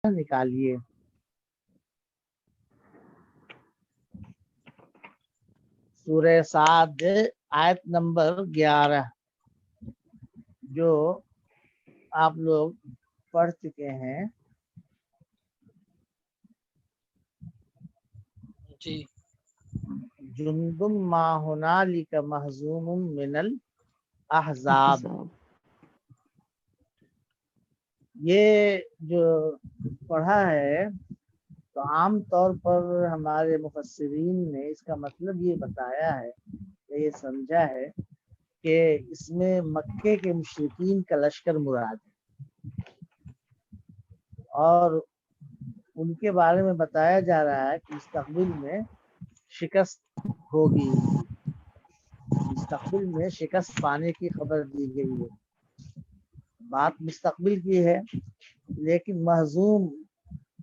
نکالیے۔ سورہ صاد آیت نمبر 11 جو آپ لوگ پڑھ چکے ہیں۔ جی جندم ما ہنالک مہزوم من الاحزاب، یہ جو پڑھا ہے تو عام طور پر ہمارے مفسرین نے اس کا مطلب یہ بتایا ہے، یہ سمجھا ہے کہ اس میں مکے کے مشرکین کا لشکر مراد ہے، اور ان کے بارے میں بتایا جا رہا ہے کہ مستقبل میں شکست ہوگی، مستقبل میں شکست پانے کی خبر دی گئی ہے۔ بات مستقبل کی ہے، لیکن مہزوم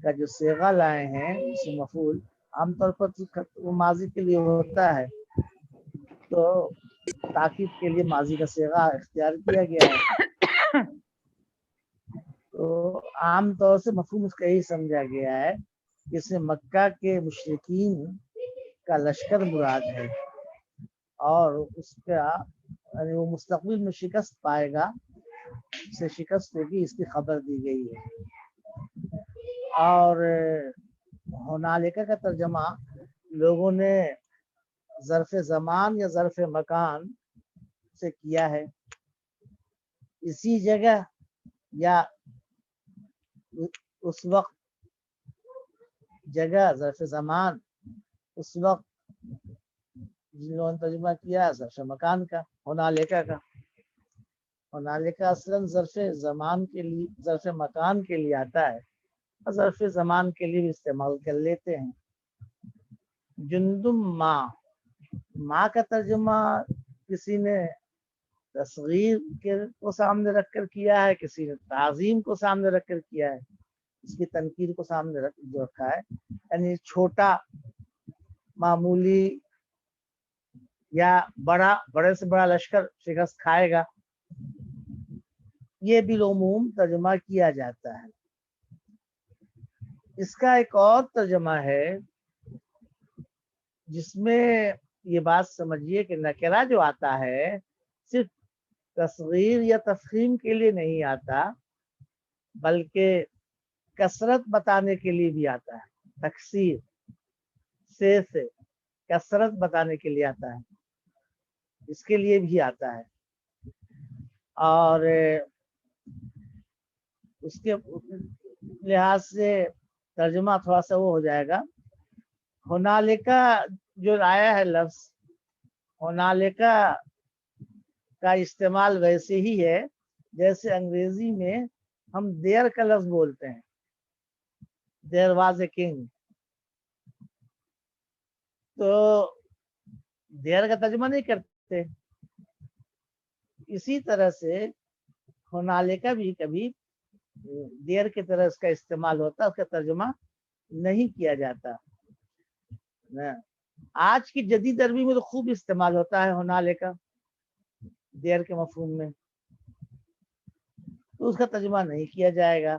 کا جو صیغہ لائے ہیں اس مفعول عام طور پر وہ ماضی کے لیے ہوتا ہے، تو تاکید کے لیے ماضی کا صیغہ اختیار کیا گیا ہے، تو عام طور سے مفہوم اس کا یہی سمجھا گیا ہے کہ اس میں مکہ کے مشرکین کا لشکر مراد ہے، اور اس کا یعنی وہ مستقبل میں شکست پائے گا، اسے شکست ہوگی، اس کی خبر دی گئی ہے۔ اور ہنالکہ کا ترجمہ لوگوں نے ظرف زمان یا ظرف مکان سے کیا ہے، اسی جگہ یا اس وقت، جگہ ظرف زمان، اس وقت جنہوں نے ترجمہ کیا ظرف مکان کا، ہنالکہ کا۔ ہنالکہ اصلاً ظرف زمان کے لیے، ظرف مکان کے لیے آتا ہے، اور ظرف زمان کے لیے بھی استعمال کر لیتے ہیں۔ جندم ما کا ترجمہ کسی نے تصغیر کو سامنے رکھ کر کیا ہے، کسی نے تعظیم کو سامنے رکھ کر کیا ہے، اس کی تنقید کو سامنے رکھا ہے، یعنی چھوٹا، معمولی یا بڑا، بڑے سے بڑا لشکر شکست کھائے گا، یہ بالعموم ترجمہ کیا جاتا ہے۔ اس کا ایک اور ترجمہ ہے جس میں یہ بات سمجھیے کہ نکرہ جو آتا ہے صرف تصغیر یا تفخیم کے لیے نہیں آتا، بلکہ کثرت بتانے کے لیے بھی آتا ہے، تکثیر سے کثرت بتانے کے لیے آتا ہے، اس کے لیے بھی آتا ہے، اور اس کے لحاظ سے ترجمہ تھوڑا سا وہ ہو جائے گا۔ ہنالکہ جو آیا ہے لفظ، ہنالکہ کا استعمال ویسے ہی ہے جیسے انگریزی میں ہم دیر کا لفظ بولتے ہیں، دیر واز اے کنگ، تو دیر کا ترجمہ نہیں کرتے، اسی طرح سے ہنالکہ بھی کبھی دیر کی طرح اس کا استعمال ہوتا ہے، اس کا ترجمہ نہیں کیا جاتا۔ آج کی جدید عربی میں تو خوب استعمال ہوتا ہے ہنالکہ دیر کے مفہوم میں، تو اس کا ترجمہ نہیں کیا جائے گا۔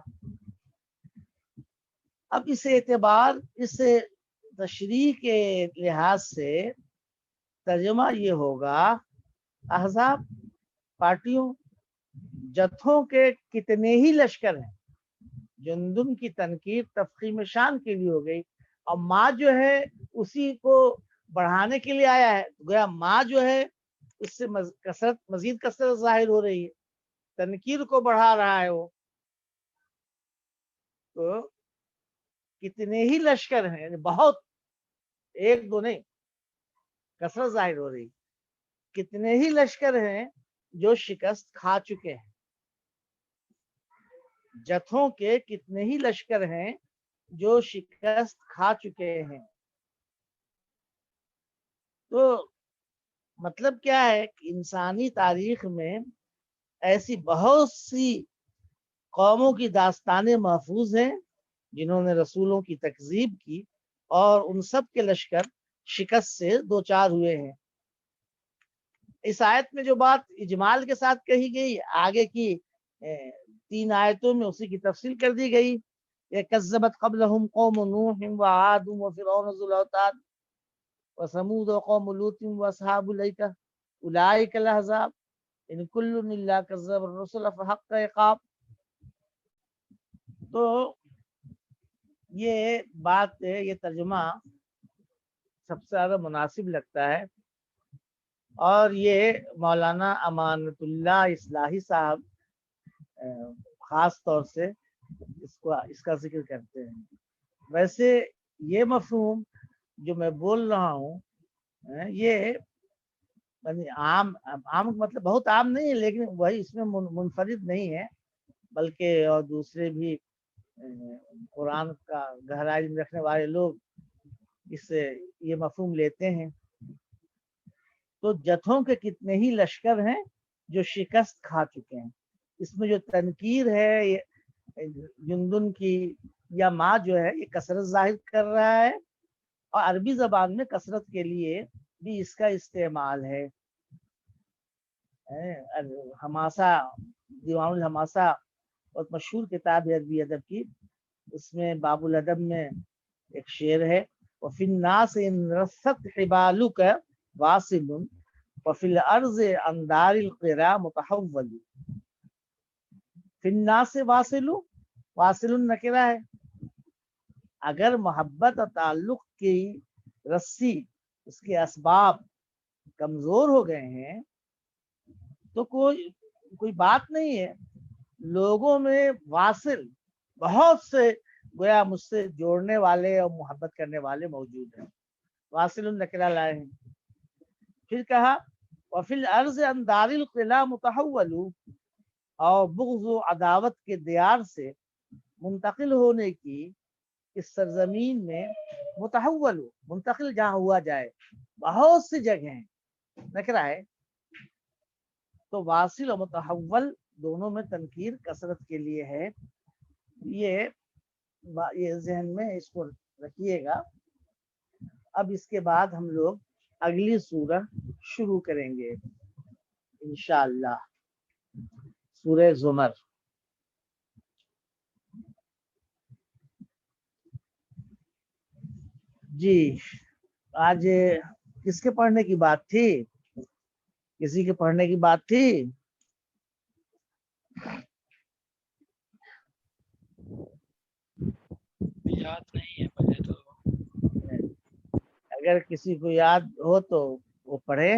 اب اس اعتبار، اس تشریح کے لحاظ سے ترجمہ یہ ہوگا احزاب، پارٹیوں، جتھوں کے کتنے ہی لشکر ہیں۔ جندم کی تنقید تفخیم شان کے لیے ہو گئی، اور ما جو ہے اسی کو بڑھانے کے لیے آیا ہے، گویا ما جو ہے اس سے کثرت، مزید کثرت ظاہر ہو رہی ہے، تنقید کو بڑھا رہا ہے وہ، تو کتنے ہی لشکر ہیں، یعنی بہت، ایک دو نہیں، کثرت ظاہر ہو رہی، کتنے ہی لشکر ہیں جو شکست کھا چکے ہیں، جتھوں کے کتنے ہی لشکر ہیں جو شکست کھا چکے ہیں۔ تو مطلب کیا ہے کہ انسانی تاریخ میں ایسی بہت سی قوموں کی داستانیں محفوظ ہیں جنہوں نے رسولوں کی تکذیب کی، اور ان سب کے لشکر شکست سے دوچار ہوئے ہیں۔ اس آیت میں جو بات اجمال کے ساتھ کہی گئی، آگے کی 3 آیتوں میں اسی کی تفصیل کر دی گئی یہ کذبت قبلہم قوم نوح وعاد وفرعون ذو الاوتاد وثمود وقوم لوط واصحاب الایکہ اولئک الاحزاب ان کل الا کذب الرسل فحق عقاب. تو یہ بات یہ ترجمہ سب سے زیادہ مناسب لگتا ہے، اور یہ مولانا امانت اللہ اصلاحی صاحب خاص طور سے اس کا ذکر کرتے ہیں. ویسے یہ مفہوم جو میں بول رہا ہوں یہ عام مطلب بہت عام نہیں ہے، لیکن وہی اس میں منفرد نہیں ہے، بلکہ اور دوسرے بھی قرآن کا گہرا علم رکھنے والے لوگ اس سے یہ مفہوم لیتے ہیں. تو جتھوں کے کتنے ہی لشکر ہیں جو شکست کھا چکے ہیں. اس میں جو تنکیر ہے جندن کی یا ماں جو ہے یہ کثرت ظاہر کر رہا ہے، اور عربی زبان میں کثرت کے لیے بھی اس کا استعمال ہے. حماسہ، دیوان الحماسہ بہت مشہور کتاب ہے عربی ادب کی، اس میں باب الادب میں ایک شعر ہے وفی الناس ان رست حبالک واصل وفی الارض اندار القرى متحول. فی الناس واصل نکرہ ہے. اگر محبت اور تعلق کی رسی، اس کے اسباب کمزور ہو گئے ہیں تو کوئی بات نہیں ہے. لوگوں میں واصل بہت سے گویا مجھ سے جوڑنے والے اور محبت کرنے والے موجود ہیں. واصل النکرہ لائے ہیں. پھر کہا وفی الارض اندار القلع متحول، اور بغض و عداوت کے دیار سے منتقل ہونے کی اس سرزمین میں متحول، منتقل جہاں ہوا جائے بہت سی جگہیں نکرہ ہے. تو واصل اور متحول دونوں میں تنکیر کثرت کے لیے ہے. یہ ذہن میں اس کو رکھیے گا. اب اس کے بعد ہم لوگ اگلی سورہ شروع کریں گے انشاءاللہ، سورہ زمر. جی آج کس کے پڑھنے کی بات تھی؟ کسی کے پڑھنے کی بات تھی؟ یاد نہیں ہے مجھے تو. اگر کسی کو یاد ہو تو وہ پڑھے.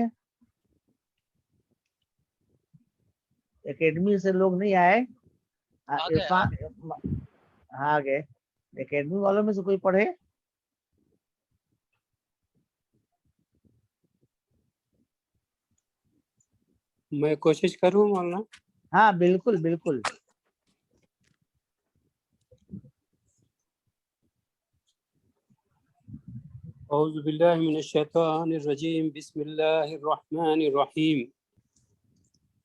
اکیڈمی سے لوگ نہیں آئے؟ ہاں گئے. اکیڈمی والوں میں سے کوئی پڑھے؟ میں کوشش کروں مولانا. ہاں بالکل بالکل. اعوذ باللہ من الشیطان الرجیم. بسم اللہ الرحمن الرحیم.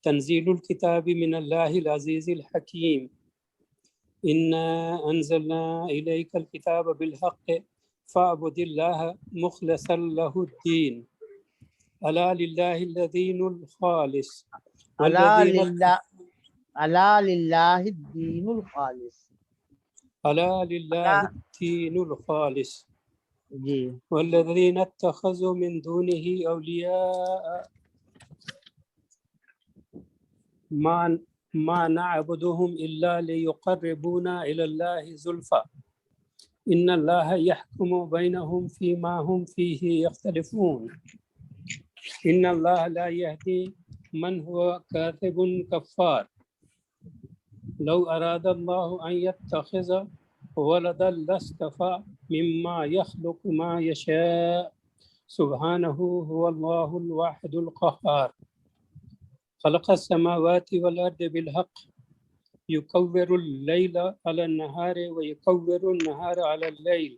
تنزیل الکتاب من اللہ العزیز الحکیم. انا انزلنا الیک الکتاب بالحق فاعبد اللہ مخلصا له الدین. الا للہ الدین الخالص الا للہ الدین الخالص. الا للہ الدین الخالص. جی. والذین اتخذوا من دونه اولیاء ما نعبدهم الا ليقربونا الى الله زلفى ان الله يحكم بينهم فيما هم فيه يختلفون. ان الله لا يهدي من هو كاذب كفار. لو اراد الله ان يتخذ ولدا لاصطفى مما يخلق ما يشاء سبحانه هو الله الواحد القهار. خلق السماوات والأرض بالحق يكور الليل على النهار ويكور النهار على الليل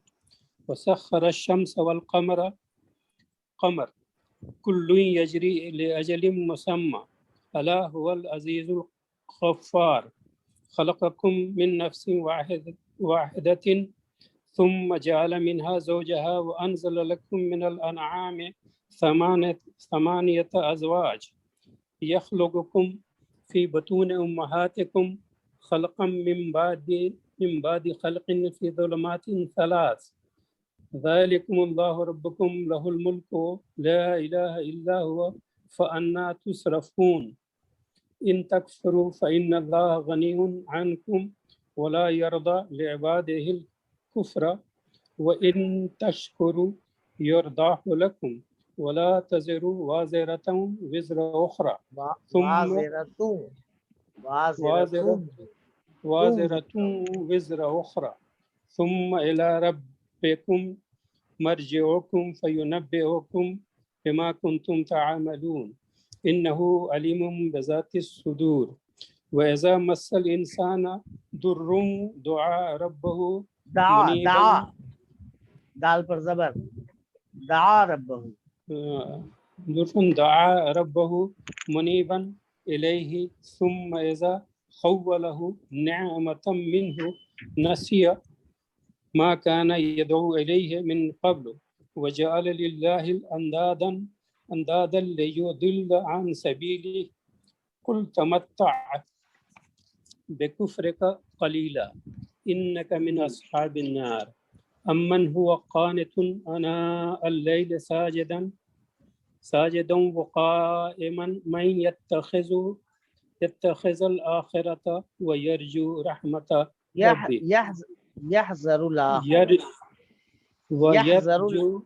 وسخر الشمس والقمر كل يجري لأجل مسمى ألا هو العزيز الغفار. خلقكم من نفس واحدة ثم جعل منها زوجها وأنزل لكم من الأنعام ثمانية أزواج يخلقكم في بطون أمهاتكم خلقا من بعد من بعد خلق في ظلمات ثلاث ذلكم الله ربكم له الملك لا إله إلا هو فأنا تصرفون إن تكفروا فإن الله غني عنكم ولا يرضى لعباده الكفر وإن تشكروا يرضاه لكم ولا تزر وازرة وزر أخرى ثم وازرة وزر أخرى ثم إلى ربكم مرجعكم فينبئكم بما كنتم تعملون إنه عليم بذات الصدور وإذا مس الإنسان ضر دعا ربه منيبا دال پر زبر دعا ربه دعا ربه منيبا إليه ثم إذا خوله نعمة منه نسي ما كان يدعو إليه من قبل وجعل لله أندادا ليضل عن سبيله قل تمتع بكفرك قليلا إنك من أصحاب النار أمن هو قانت آناء الليل ساجدا وقائما من يتخذ الآخرة ويرجو رحمة ربه يحذر الآخرة ويرجو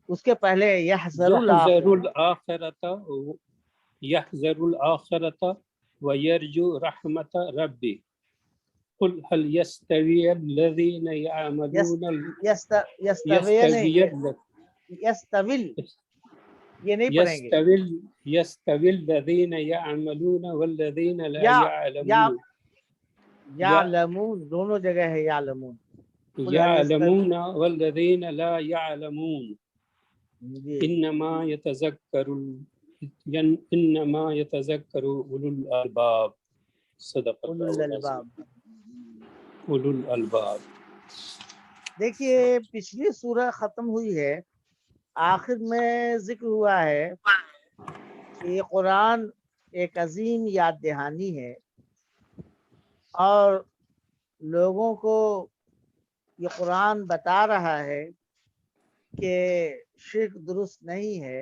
اس کے پہلے يحذر الآخرة ويرجو رحمة ربي قل هل يستوي الذين يعملون يستوي الذين يعملون والذين لا يعلمون يعلمون دونوں جگہ ہے يعلمون والذين لا يعلمون انما يتذكر اولو الالباب صدق اللہ اولو الالباب. دیکھیے پچھلی سورہ ختم ہوئی ہے، آخر میں ذکر ہوا ہے کہ یہ قرآن ایک عظیم یاد دہانی ہے اور لوگوں کو یہ قرآن بتا رہا ہے کہ شرک درست نہیں ہے،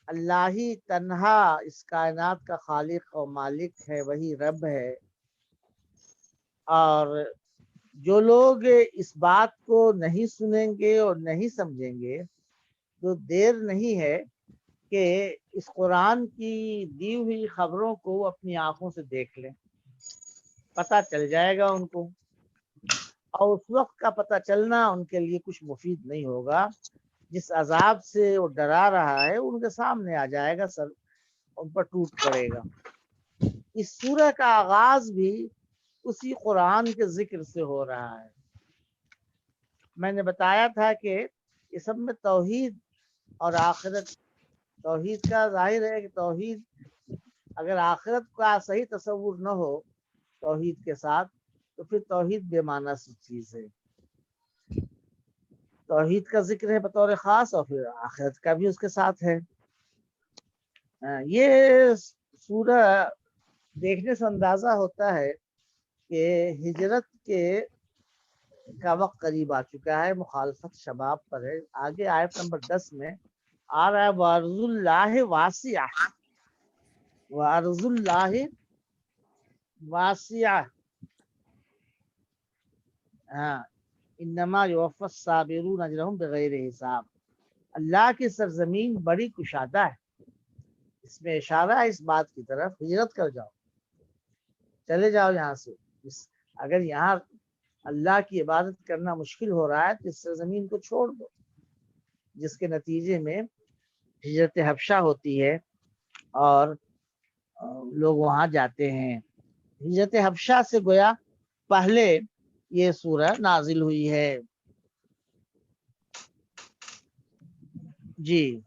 اللہ ہی تنہا اس کائنات کا خالق و مالک ہے، وہی رب ہے. اور جو لوگ اس بات کو نہیں سنیں گے اور نہیں سمجھیں گے تو دیر نہیں ہے کہ اس قرآن کی دی ہوئی خبروں کو اپنی آنکھوں سے دیکھ لیں، پتہ چل جائے گا ان کو، اور اس وقت کا پتہ چلنا ان کے لیے کچھ مفید نہیں ہوگا. جس عذاب سے وہ ڈرا رہا ہے ان کے سامنے آ جائے گا، سر ان پر ٹوٹ پڑے گا. اس سورہ کا آغاز بھی اسی قرآن کے ذکر سے ہو رہا ہے. میں نے بتایا تھا کہ یہ سب میں توحید اور آخرت، توحید کا ظاہر ہے کہ توحید اگر آخرت کا صحیح تصور نہ ہو توحید کے ساتھ تو پھر توحید بے معنی سی چیز ہے. توحید کا ذکر ہے بطور خاص اور پھر آخرت کا بھی اس کے ساتھ ہے. یہ سورہ دیکھنے سے اندازہ ہوتا ہے کہ ہجرت کا وقت قریب آ چکا ہے، مخالفت شباب پر ہے. آگے آیت نمبر 10 میں آ رہا ہے وَأَرْضُ اللَّهِ وَاسِعَةٌ، وَأَرْضُ اللَّهِ وَاسِعَةٌ، انما یوفی الصابرون اجرہم بغیر حساب. اللہ کی سرزمین بڑی کشادہ ہے. اس میں اشارہ ہے اس بات کی طرف ہجرت کر جاؤ، چلے جاؤ یہاں سے. اگر یہاں اللہ کی عبادت کرنا مشکل ہو رہا ہے تو اس سرزمین کو چھوڑ دو، جس کے نتیجے میں ہجرت حبشہ ہوتی ہے اور لوگ وہاں جاتے ہیں. ہجرت حبشہ سے گویا پہلے یہ سورہ نازل ہوئی ہے. جی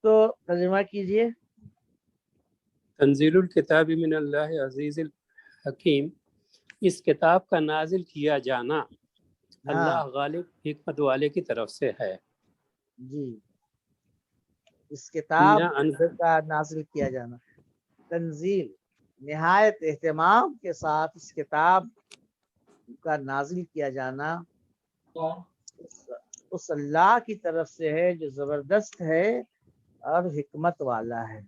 تو ترجمہ کیجئے. تنزیل الکتاب من اللہ عزیز الحکیم، اس کتاب کا نازل کیا جانا اللہ غالب حکمت والے کی طرف سے ہے. جی اس کتاب کا نازل کیا جانا، تنزیل نہایت اہتمام کے ساتھ اس کتاب کا نازل کیا جانا اس اللہ کی طرف سے ہے جو زبردست ہے اور حکمت والا ہے۔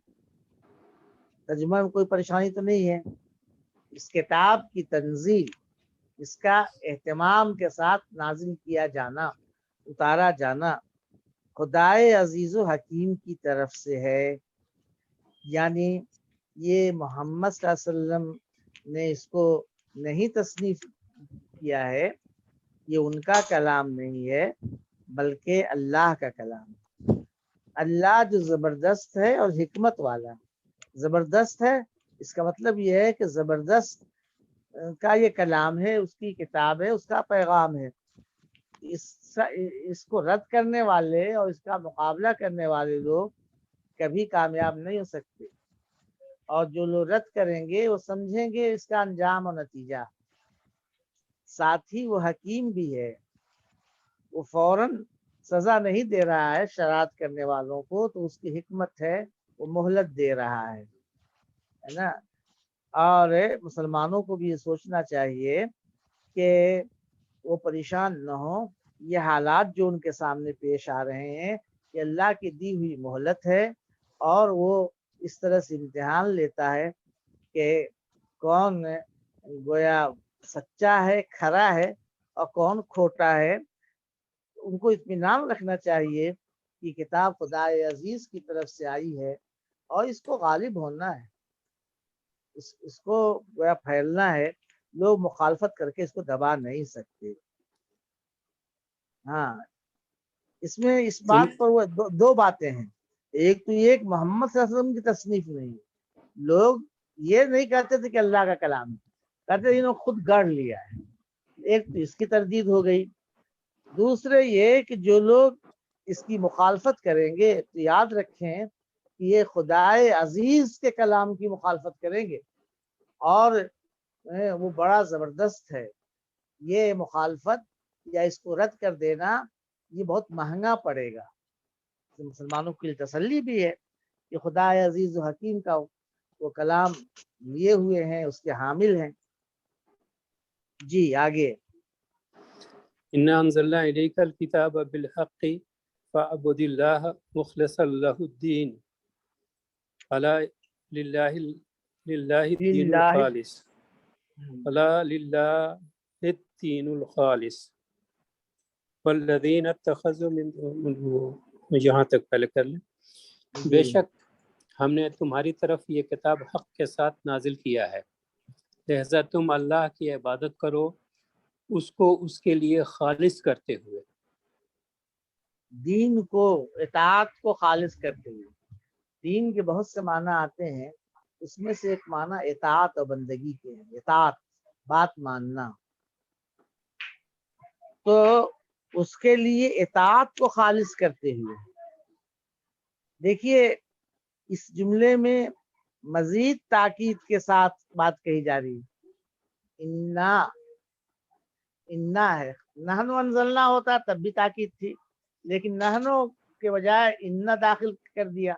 ترجمہ میں کوئی پریشانی تو نہیں ہے؟ اس کتاب کی تنزیل، اس کا اہتمام کے ساتھ نازل کیا جانا، اتارا جانا خدائے عزیز و حکیم کی طرف سے ہے، یعنی یہ محمد صلی اللہ علیہ وسلم نے اس کو نہیں تصنیف کیا ہے، یہ ان کا کلام نہیں ہے بلکہ اللہ کا کلام ہے۔ اللہ جو زبردست ہے اور حکمت والا ہے۔ زبردست ہے اس کا مطلب یہ ہے کہ زبردست کا یہ کلام ہے، اس کی کتاب ہے، اس کا پیغام ہے۔ اس کو رد کرنے والے اور اس کا مقابلہ کرنے والے لوگ کبھی کامیاب نہیں ہو سکتے، اور جو لوگ رد کریں گے وہ سمجھیں گے اس کا انجام اور نتیجہ۔ ساتھ ہی وہ حکیم بھی ہے، وہ فوراً سزا نہیں دے رہا ہے شرارت کرنے والوں کو، تو اس کی حکمت ہے وہ مہلت دے رہا ہے نا۔ اور مسلمانوں کو بھی یہ سوچنا چاہیے کہ وہ پریشان نہ ہو، یہ حالات جو ان کے سامنے پیش آ رہے ہیں کہ اللہ کی دی ہوئی مہلت ہے، اور وہ اس طرح سے امتحان لیتا ہے کہ کون گویا سچا ہے، کھرا ہے، اور کون کھوٹا ہے۔ ان کو اطمینان رکھنا چاہیے کہ کتاب خدائے عزیز کی طرف سے آئی ہے اور اس کو غالب ہونا ہے، اس کو گویا پھیلنا ہے، لوگ مخالفت کر کے اس کو دبا نہیں سکتے۔ ہاں، اس میں اس بات پر وہ دو باتیں ہیں۔ ایک تو یہ کہ محمد صلی اللہ علیہ وسلم کی تصنیف نہیں ہے، لوگ یہ نہیں کہتے تھے کہ اللہ کا کلام ہے، کہتے انہوں نے خود گڑھ لیا ہے۔ ایک تو اس کی تردید ہو گئی، دوسرے یہ کہ جو لوگ اس کی مخالفت کریں گے تو یاد رکھیں کہ یہ خدائے عزیز کے کلام کی مخالفت کریں گے، اور وہ بڑا زبردست ہے۔ یہ مخالفت یا اس کو رد کر دینا یہ بہت مہنگا پڑے گا۔ مسلمانوں کے لیے تسلی بھی ہے کہ خدا عزیز و حکیم کا وہ کلام لیے ہوئے ہیں، اس کے حامل ہیں۔ جی آگے۔ اِنَّا أَنزَلْنَا إِلَيْكَ الْكِتَابَ بِالْحَقِّ فَاعْبُدِ اللَّهَ مُخْلِصًا لَهُ الدِّينَ أَلَا لِلَّهِ الدِّينُ الْخَالِصُ أَلَا لِلَّهِ الدِّينُ الْخَالِصُ وَالَّذِينَ اتَّخَذُوا مِن یہاں تک پہلے کر لیں۔ بے شک ہم نے تمہاری طرف یہ کتاب حق کے ساتھ نازل کیا ہے، لہذا تم اللہ کی عبادت کرو اس کو اس کے لیے خالص کرتے ہوئے، دین کو، اطاعت کو خالص کرتے ہوئے۔ دین کے بہت سے معنی آتے ہیں، اس میں سے ایک معنی اطاعت اور بندگی کے ہیں۔ اطاعت بات ماننا، تو اس کے لیے اطاعت کو خالص کرتے ہوئے۔ دیکھیے اس جملے میں مزید تاکید کے ساتھ بات کہی جا رہی ہے۔ انا ہے، نحن انزلنا ہوتا تب بھی تاکید تھی، لیکن نحنو کے بجائے انا داخل کر دیا۔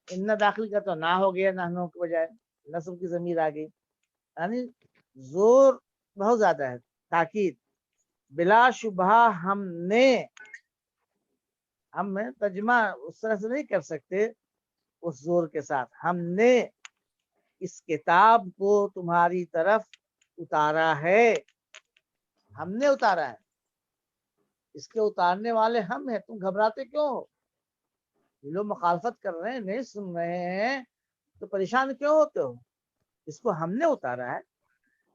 انا داخل کا تو نہ ہو گیا، نحنو کے بجائے نصب کی ضمیر آ گئی، یعنی زور بہت زیادہ ہے، تاکید۔ بلا شبہ ہم ترجمہ اس طرح سے نہیں کر سکتے اس زور کے ساتھ۔ ہم نے اس کتاب کو تمہاری طرف اتارا ہے، ہم نے اتارا ہے، اس کے اتارنے والے ہم ہیں، تم گھبراتے کیوں ہو؟ یہ لوگ مخالفت کر رہے ہیں، نہیں سن رہے ہیں تو پریشان کیوں ہوتے ہو؟ اس کو ہم نے اتارا ہے،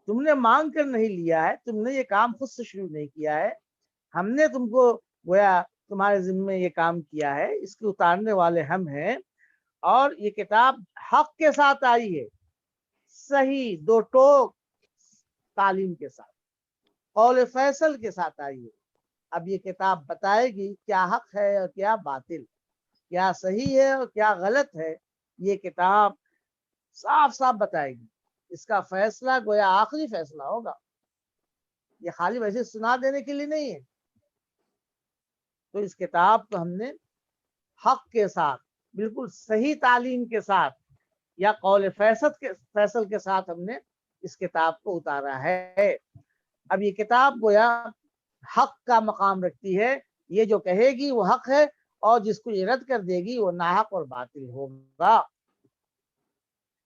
تم نے مانگ کر نہیں لیا ہے، تم نے یہ کام خود سے شروع نہیں کیا ہے، ہم نے تم کو گویا تمہارے ذمے یہ کام کیا ہے، اس کے اتارنے والے ہم ہیں، اور یہ کتاب حق کے ساتھ آئی ہے، صحیح دو ٹوک تعلیم کے ساتھ، قول فیصل کے ساتھ آئی ہے۔ اب یہ کتاب بتائے گی کیا حق ہے اور کیا باطل، کیا صحیح ہے اور کیا غلط ہے، یہ کتاب صاف صاف بتائے گی۔ اس کا فیصلہ گویا آخری فیصلہ ہوگا، یہ خالی ویسے سنا دینے کے لیے نہیں ہے۔ تو اس کتاب کو ہم نے حق کے ساتھ، بالکل صحیح تعلیم کے ساتھ یا قول فیصل کے ساتھ ہم نے اس کتاب کو اتارا ہے۔ اب یہ کتاب گویا حق کا مقام رکھتی ہے، یہ جو کہے گی وہ حق ہے، اور جس کو یہ رد کر دے گی وہ ناحق اور باطل ہوگا۔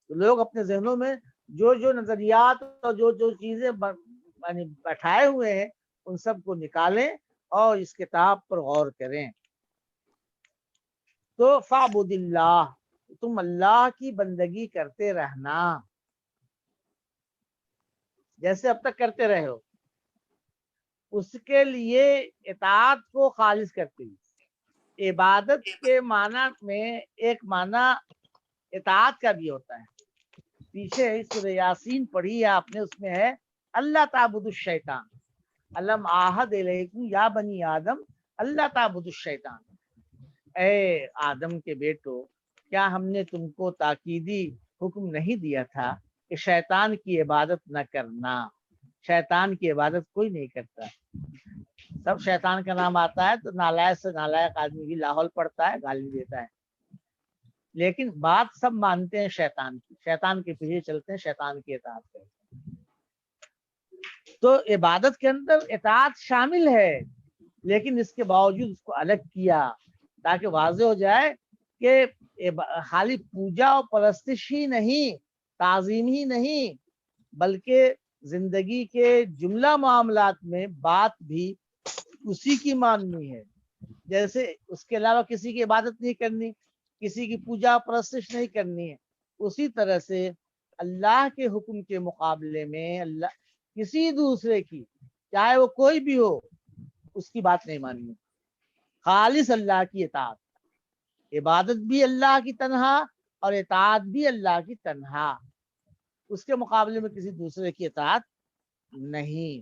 تو لوگ اپنے ذہنوں میں جو نظریات اور جو چیزیں یعنی بیٹھائے ہوئے ہیں ان سب کو نکالیں اور اس کتاب پر غور کریں۔ تو فاعبد اللہ، تم اللہ کی بندگی کرتے رہنا جیسے اب تک کرتے رہے ہو، اس کے لیے اطاعت کو خالص کرتے ہی۔ عبادت کے معنی میں ایک معنی اطاعت کا بھی ہوتا ہے۔ پیچھے سورہ یاسین پڑھی ہے آپ نے، اس میں ہے اللہ تعبد الشیطان، علم عہد الیکم یا بنی آدم اللہ تعبد الشیطان، اے آدم کے بیٹو کیا ہم نے تم کو تاکیدی حکم نہیں دیا تھا کہ شیطان کی عبادت نہ کرنا؟ شیطان کی عبادت کوئی نہیں کرتا، سب شیطان کا نام آتا ہے تو نالائق سے نالائق آدمی بھی لاہور پڑتا ہے، گالی دیتا ہے، لیکن بات سب مانتے ہیں شیطان کی، شیطان کے پیچھے چلتے ہیں، شیطان کی اطاعت کرتے ہیں۔ تو عبادت کے اندر اطاعت شامل ہے، لیکن اس کے باوجود اس کو الگ کیا تاکہ واضح ہو جائے کہ خالی پوجا اور پرستش ہی نہیں، تعظیم ہی نہیں، بلکہ زندگی کے جملہ معاملات میں بات بھی اسی کی ماننی ہے۔ جیسے اس کے علاوہ کسی کی عبادت نہیں کرنی، کسی کی پوجا پرستش نہیں کرنی ہے، اسی طرح سے اللہ کے حکم کے مقابلے میں اللہ کسی دوسرے کی، چاہے وہ کوئی بھی ہو، اس کی بات نہیں ماننی۔ خالص اللہ کی اطاعت، عبادت بھی اللہ کی تنہا اور اطاعت بھی اللہ کی تنہا، اس کے مقابلے میں کسی دوسرے کی اطاعت نہیں،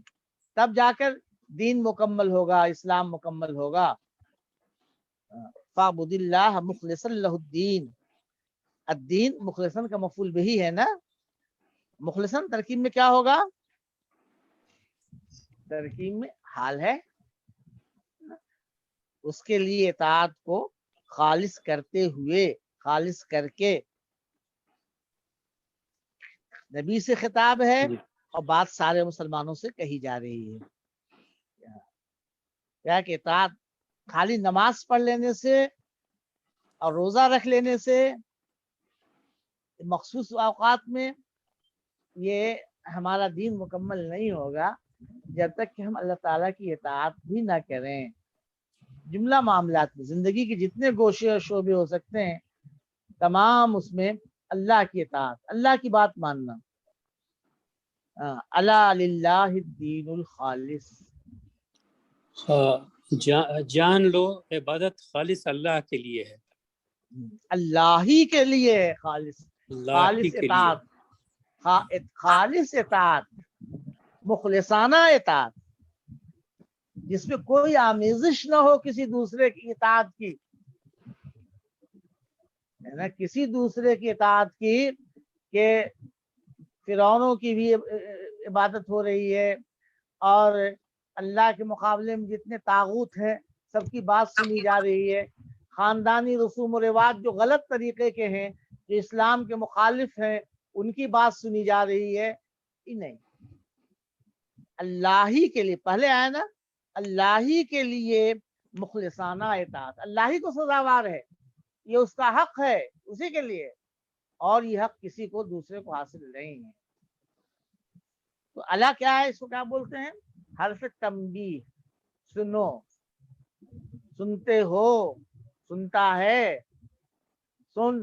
تب جا کر دین مکمل ہوگا، اسلام مکمل ہوگا۔ فاعبد اللہ مخلصا لہ الدین، الدین مخلصاً کا مفعول بہی ہے نا، مخلصاً ترکیب میں کیا ہوگا؟ ترکیب میں حال ہے، اس کے لیے اطاعت کو خالص کرتے ہوئے، خالص کر کے، نبی سے خطاب ہے اور بات سارے مسلمانوں سے کہی جا رہی ہے۔ کیا کہ اطاعت خالی نماز پڑھ لینے سے اور روزہ رکھ لینے سے مخصوص اوقات میں یہ ہمارا دین مکمل نہیں ہوگا جب تک کہ ہم اللہ تعالیٰ کی اطاعت بھی نہ کریں۔ جملہ معاملات میں زندگی کے جتنے گوشے اور شعبے ہو سکتے ہیں، تمام اس میں اللہ کی اطاعت، اللہ کی بات ماننا۔ الا للہ الدین الخالص، جان لو عبادت خالص اللہ کے لیے ہے، اللہ ہی کے لیے ہے، خالص، اللہ ہی خالص کے لیے۔ اطاعت، خالص اطاعت، مخلصانہ اطاعت، جس میں کوئی آمیزش نہ ہو کسی دوسرے کی اطاعت کی، ہے نا، کسی دوسرے کی اطاعت کی، کہ فرعونوں کی بھی عبادت ہو رہی ہے اور اللہ کے مقابلے میں جتنے طاغوت ہیں سب کی بات سنی جا رہی ہے، خاندانی رسوم و رواج جو غلط طریقے کے ہیں، جو اسلام کے مخالف ہیں، ان کی بات سنی جا رہی ہے، نہیں، اللہ ہی کے لیے، پہلے آیا نا، اللہ ہی کے لیے مخلصانہ اطاعت، اللہ ہی کو سزاوار ہے، یہ اس کا حق ہے، اسی کے لیے، اور یہ حق کسی کو دوسرے کو حاصل نہیں ہے۔ تو اللہ کیا ہے، اس کو کیا بولتے ہیں؟ حرف تنبیہ، سنو، سنتے ہو، سنتا ہے، سن،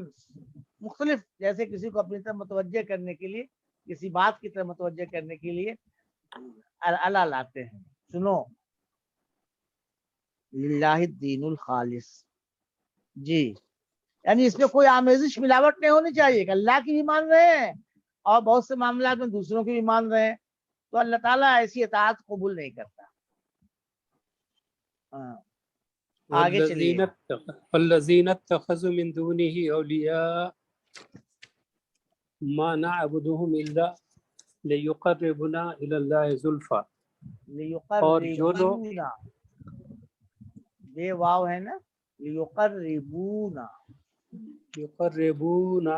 مختلف، جیسے کسی کو اپنی طرف متوجہ کرنے کے لیے، کسی بات کی طرف متوجہ کرنے کے لیے اللہ لاتے ہیں، سنو، للہ الدین الخالص، جی، یعنی اس میں کوئی آمیزش ملاوٹ نہیں ہونی چاہیے کہ اللہ کی بھی مان رہے ہیں اور بہت سے معاملات میں دوسروں کی بھی مان رہے ہیں، تو اللہ تعالیٰ ایسی اطاعت قبول نہیں کرتا۔ آگے چلیے، والذین اتخذوا من دونه اولیاء ما نعبدهم الا لیقربنا الی اللہ زلفی، اور جو لوگ لیقربونا، بے واو ہے نا، لیقربونا، یقربونا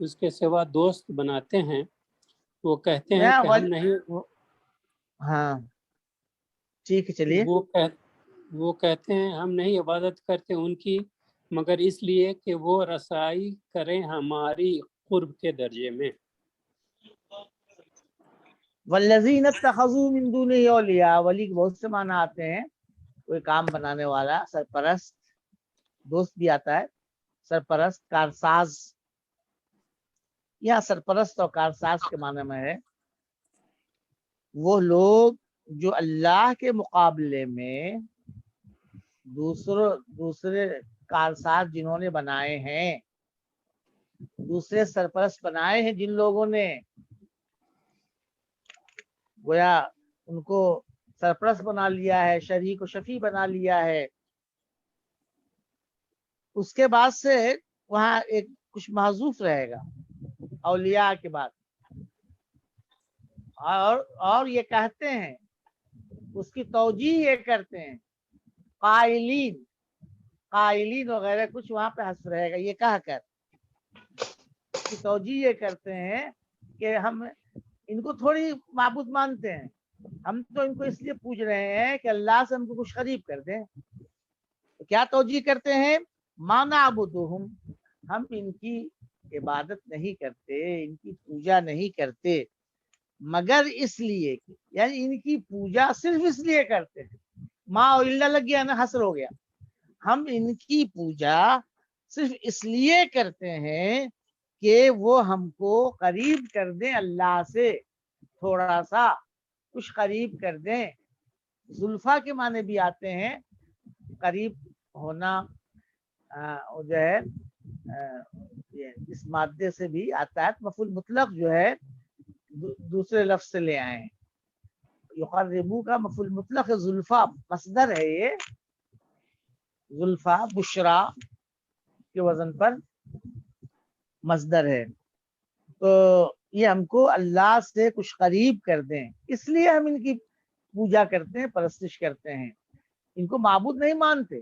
اس کے سوا دوست بناتے ہیں وہ کہتے ہیں میں کہ ہم نہیں، ہاں ٹھیک ہے چلیے. وہ کہتے ہیں ہم نہیں عبادت کرتے ان کی مگر اس لیے کہ وہ رسائی کریں ہماری قرب کے درجے میں. والذین اتخذوا من دونہ اولیاء، ولی کے بہت سے معنی آتے ہیں، کوئی کام بنانے والا، سرپرست، دوست بھی آتا ہے، سرپرست، کارساز. یا سرپرست اور کارساز کے معنی میں ہے وہ لوگ جو اللہ کے مقابلے میں دوسرے کارساز جنہوں نے بنائے ہیں، دوسرے سرپرست بنائے ہیں جن لوگوں نے، گویا ان کو سرپرست بنا لیا ہے، شریک و شفیع بنا لیا ہے. اس کے بعد سے وہاں ایک کچھ محذوف رہے گا اولیاء کے بعد، اور یہ کہتے ہیں، اس کی توجیہ یہ کرتے ہیں، قائلین وغیرہ کچھ وہاں پہ حذف رہے گا، یہ کہہ کر اس کی توجیہ یہ کرتے ہیں کہ ہم ان کو تھوڑی معبود مانتے ہیں، ہم تو ان کو اس لیے پوچھ رہے ہیں کہ اللہ سے ہم کو کچھ قریب کر دیں. کیا توجیہ کرتے ہیں؟ ما نعبدہم، ہم ان کی عبادت نہیں کرتے، ان کی پوجا نہیں کرتے مگر اس لیے کہ، یعنی ان کی پوجا صرف اس لیے کرتے ہیں، ما اور اللہ لگ گیا نا، حسر ہو گیا، ہم ان کی پوجا صرف اس لیے کرتے ہیں کہ وہ ہم کو قریب کر دیں اللہ سے، تھوڑا سا کچھ قریب کر دیں. زلفا کے معنی بھی آتے ہیں، قریب ہونا، جو ہے اس مادے سے بھی آتا ہے. مفعول مطلق جو ہے دوسرے لفظ سے لے آئے ہیں. یقربو کا مفعول مطلق زلفا مصدر ہے، یہ زلفا بشرا کے وزن پر مصدر ہے. تو یہ ہم کو اللہ سے کچھ قریب کر دیں، اس لیے ہم ان کی پوجا کرتے ہیں، پرستش کرتے ہیں. ان کو معبود نہیں مانتے،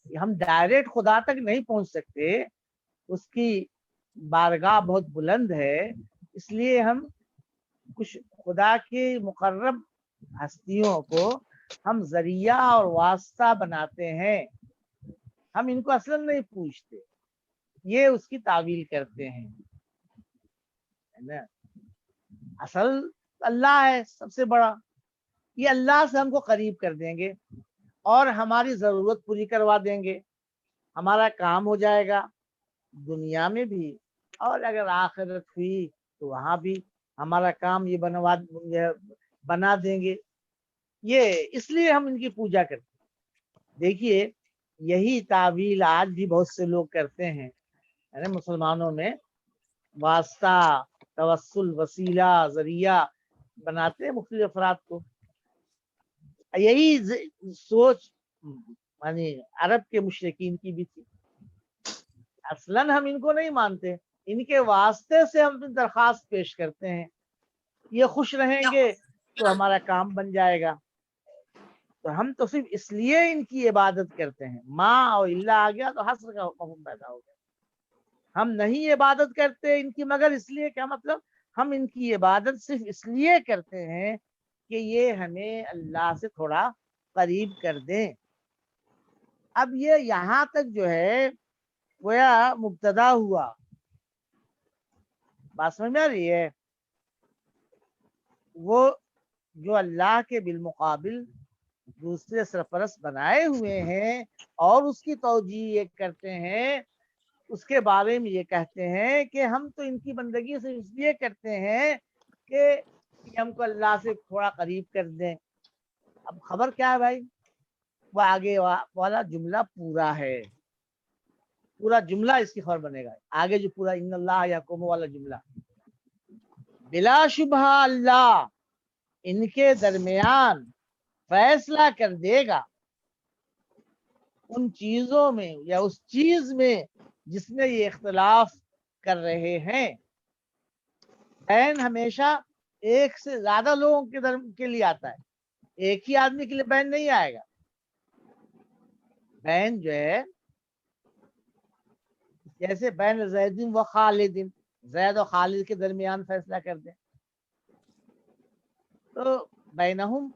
ہم ڈائریکٹ خدا تک نہیں پہنچ سکتے، اس کی بارگاہ بہت بلند ہے، اس لیے ہم کچھ خدا کی مقرب ہستیوں کو ہم ذریعہ اور واسطہ بناتے ہیں، ہم ان کو اصلا نہیں پوچھتے، یہ اس کی تعویل کرتے ہیں. اصل اللہ ہے سب سے بڑا، یہ اللہ سے ہم کو قریب کر دیں گے اور ہماری ضرورت پوری کروا دیں گے، ہمارا کام ہو جائے گا دنیا میں بھی، اور اگر آخرت ہوئی تو وہاں بھی ہمارا کام یہ بنا دیں گے. یہ اس لیے ہم ان کی پوجا کرتے ہیں. دیکھیے یہی تعویل آج بھی بہت سے لوگ کرتے ہیں، یعنی مسلمانوں میں واسطہ، توسل، وسیلہ، ذریعہ بناتے ہیں مختلف افراد کو. یہی سوچ یعنی عرب کے مشرکین کی بھی تھی. اصلاً ہم ان کو نہیں مانتے، ان کے واسطے سے ہم درخواست پیش کرتے ہیں، یہ خوش رہیں گے تو ہمارا کام بن جائے گا. تو ہم تو صرف اس لیے ان کی عبادت کرتے ہیں. ماں اور اللہ آ گیا تو حسر کا مفہوم پیدا ہو گیا. ہم نہیں عبادت کرتے ان کی مگر اس لیے، کیا مطلب؟ ہم ان کی عبادت صرف اس لیے کرتے ہیں کہ یہ ہمیں اللہ سے تھوڑا قریب کر دیں. اب یہ یہاں تک جو ہے گویا مبتدا ہوا، بات سمجھ میں آ رہی ہے؟ وہ جو اللہ کے بالمقابل دوسرے سرپرست بنائے ہوئے ہیں اور اس کی توجیہ یہ کرتے ہیں، اس کے بارے میں یہ کہتے ہیں کہ ہم تو ان کی بندگی سے اس لیے کرتے ہیں کہ یہ ہم کو اللہ سے تھوڑا قریب کر دیں. اب خبر کیا ہے بھائی؟ وہ آگے والا جملہ پورا ہے، پورا جملہ اس کی خبر بنے گا. آگے جو پورا ان اللہ یحکم والا جملہ، بلا شبہ اللہ ان کے درمیان فیصلہ کر دے گا ان چیزوں میں یا اس چیز میں جس میں یہ اختلاف کر رہے ہیں. بین ہمیشہ ایک سے زیادہ لوگوں کے لیے آتا ہے، ایک ہی آدمی کے لیے بین نہیں آئے گا. بین جو ہے جیسے بین زید و خالد، زید و خالد کے درمیان فیصلہ کر دیں، تو بینہم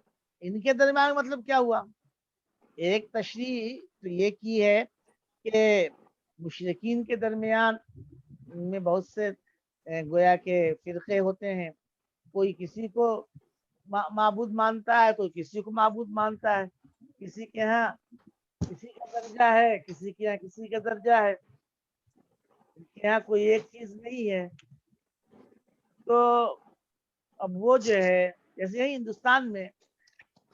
ان کے درمیان مطلب کیا ہوا؟ ایک تشریح تو یہ کی ہے کہ مشرکین کے درمیان میں بہت سے گویا کے فرقے ہوتے ہیں، کوئی کسی کو معبود مانتا ہے، کوئی کسی کو معبود مانتا ہے، کسی کے ہاں کسی کا درجہ ہے، کسی کے یہاں کسی کا درجہ ہے، یہاں کوئی ایک چیز نہیں ہے۔ تو اب وہ جو ہے جیسے یہی ہندوستان میں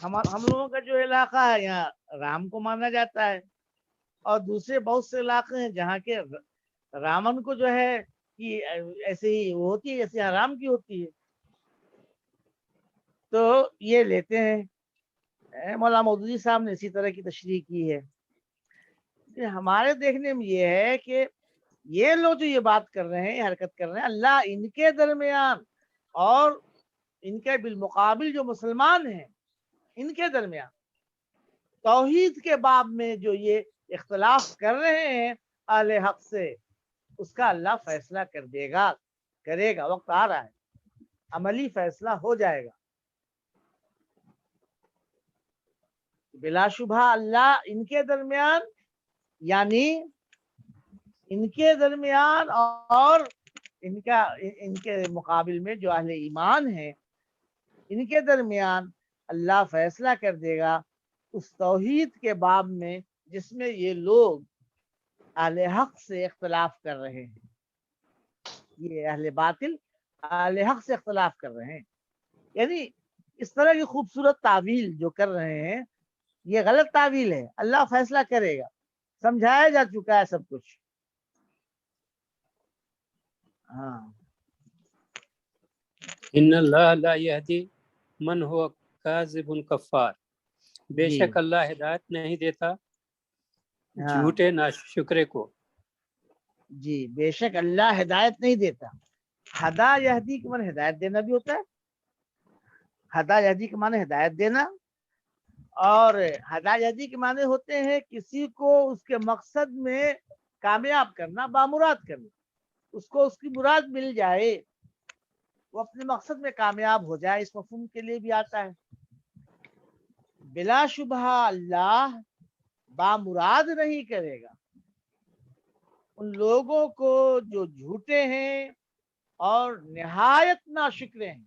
ہم لوگوں کا جو علاقہ ہے یہاں رام کو مانا جاتا ہے، اور دوسرے بہت سے علاقے ہیں جہاں کے رامن کو جو ہے کہ ایسے ہی وہ ہوتی ہے جیسے رام کی ہوتی ہے، تو یہ لیتے ہیں۔ مولانا مودودی صاحب نے اسی طرح کی تشریح کی ہے۔ ہمارے دیکھنے میں یہ ہے کہ یہ لوگ جو یہ بات کر رہے ہیں، حرکت کر رہے ہیں، اللہ ان کے درمیان اور ان کے بالمقابل جو مسلمان ہیں ان کے درمیان توحید کے باب میں جو یہ اختلاف کر رہے ہیں اہل حق سے، اس کا اللہ فیصلہ کر دے گا، کرے گا، وقت آ رہا ہے، عملی فیصلہ ہو جائے گا بلا شبہ۔ اللہ ان کے درمیان، یعنی ان کے درمیان اور ان کے مقابل میں جو اہل ایمان ہیں ان کے درمیان اللہ فیصلہ کر دے گا اس توحید کے باب میں جس میں یہ لوگ اہل حق سے اختلاف کر رہے ہیں، یہ اہل باطل اہل حق سے اختلاف کر رہے ہیں، یعنی اس طرح کی خوبصورت تعویل جو کر رہے ہیں یہ غلط تعویل ہے۔ اللہ فیصلہ کرے گا، سمجھایا جا چکا ہے سب کچھ۔ ہاں، ان اللہ لا یہدی من هو کاذب کفار، بے جی شک اللہ ہدایت نہیں دیتا ہاں جھوٹے ناشکرے کو۔ جی، بے شک اللہ ہدایت نہیں دیتا۔ ہدا یہدی کے معنی ہدایت دینا بھی ہوتا ہے، ہدا یہدی کے معنی ہدایت دینا، اور ہدا یہدی کے معنی ہوتے ہیں کسی کو اس کے مقصد میں کامیاب کرنا، بامراد کرنا، اس کو اس کی مراد مل جائے، وہ اپنے مقصد میں کامیاب ہو جائے، اس مفہوم کے لیے بھی آتا ہے۔ بلا شبہ اللہ بامراد نہیں کرے گا ان لوگوں کو جو جھوٹے ہیں اور نہایت ناشکرے ہیں۔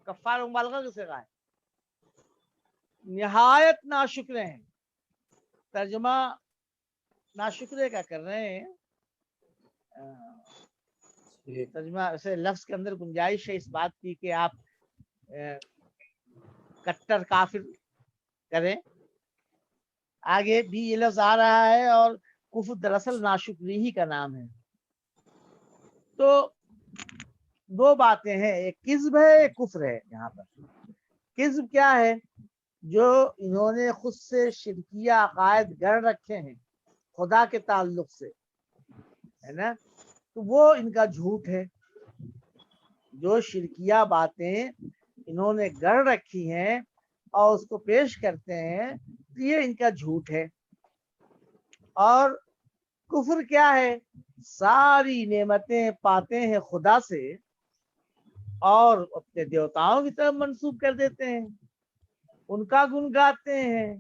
کفار مبالغہ کی صیغہ ہے، نہایت ناشکرے ہیں۔ ترجمہ ناشکرے کا کر رہے ہیں، ترجمہ اسے لفظ کے اندر گنجائش ہے اس بات کی کہ آپ کٹر کافر کریں، آگے بھی یہ لفظ آ رہا ہے، اور کفر دراصل ناشکری ہی کا نام ہے۔ تو دو باتیں ہیں، ایک کذب ہے ایک کفر ہے۔ یہاں پر کذب کیا ہے؟ جو انہوں نے خود سے شرکیہ عقائد گڑھ رکھے ہیں خدا کے تعلق سے، ہے نا، تو وہ ان کا جھوٹ ہے۔ جو شرکیہ باتیں انہوں نے گڑھ رکھی ہیں اور اس کو پیش کرتے ہیں تو یہ ان کا جھوٹ ہے۔ اور کفر کیا ہے؟ ساری نعمتیں پاتے ہیں خدا سے اور اپنے دیوتاؤں کی طرف منسوب کر دیتے ہیں، ان کا گن گاتے ہیں،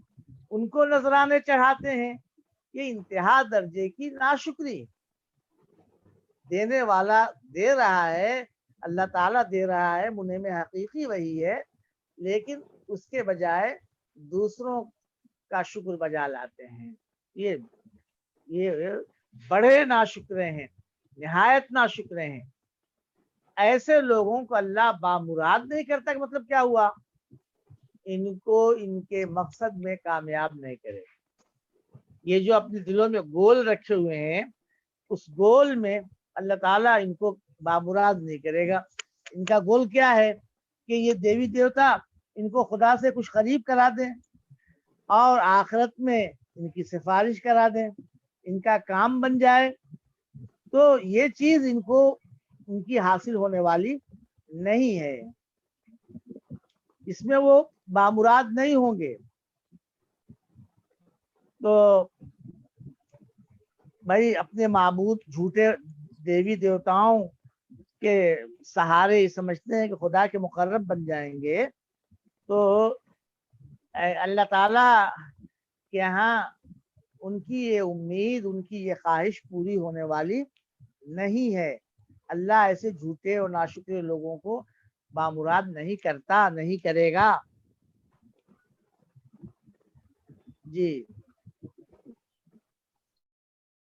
ان کو نذرانے چڑھاتے ہیں۔ یہ انتہا درجے کی ناشکری۔ دینے والا دے رہا ہے، اللہ تعالیٰ دے رہا ہے، منعم حقیقی وہی ہے، لیکن اس کے بجائے دوسروں کا شکر بجا لاتے ہیں۔ یہ بڑے ناشکرے ہیں، نہایت ناشکرے ہیں۔ ایسے لوگوں کو اللہ بامراد نہیں کرتا، کہ مطلب کیا ہوا؟ ان کو ان کے مقصد میں کامیاب نہیں کرے۔ یہ جو اپنے دلوں میں گول رکھے ہوئے ہیں اس گول میں اللہ تعالیٰ ان کو بامراد نہیں کرے گا۔ ان کا گول کیا ہے؟ کہ یہ دیوی دیوتا ان کو خدا سے کچھ قریب کرا دیں اور آخرت میں ان کی سفارش کرا دیں، ان کا کام بن جائے، تو یہ چیز ان کو ان کی حاصل ہونے والی نہیں ہے، اس میں وہ بامراد نہیں ہوں گے۔ تو بھائی اپنے معبود جھوٹے دیوی دیوتاؤں کے سہارے سمجھتے ہیں کہ خدا کے مقرب بن جائیں گے، تو اللہ تعالیٰ کے یہاں ان کی یہ امید، ان کی یہ خواہش پوری ہونے والی نہیں ہے۔ اللہ ایسے جھوٹے اور ناشکر لوگوں کو بامراد نہیں کرتا، نہیں کرے گا۔ جی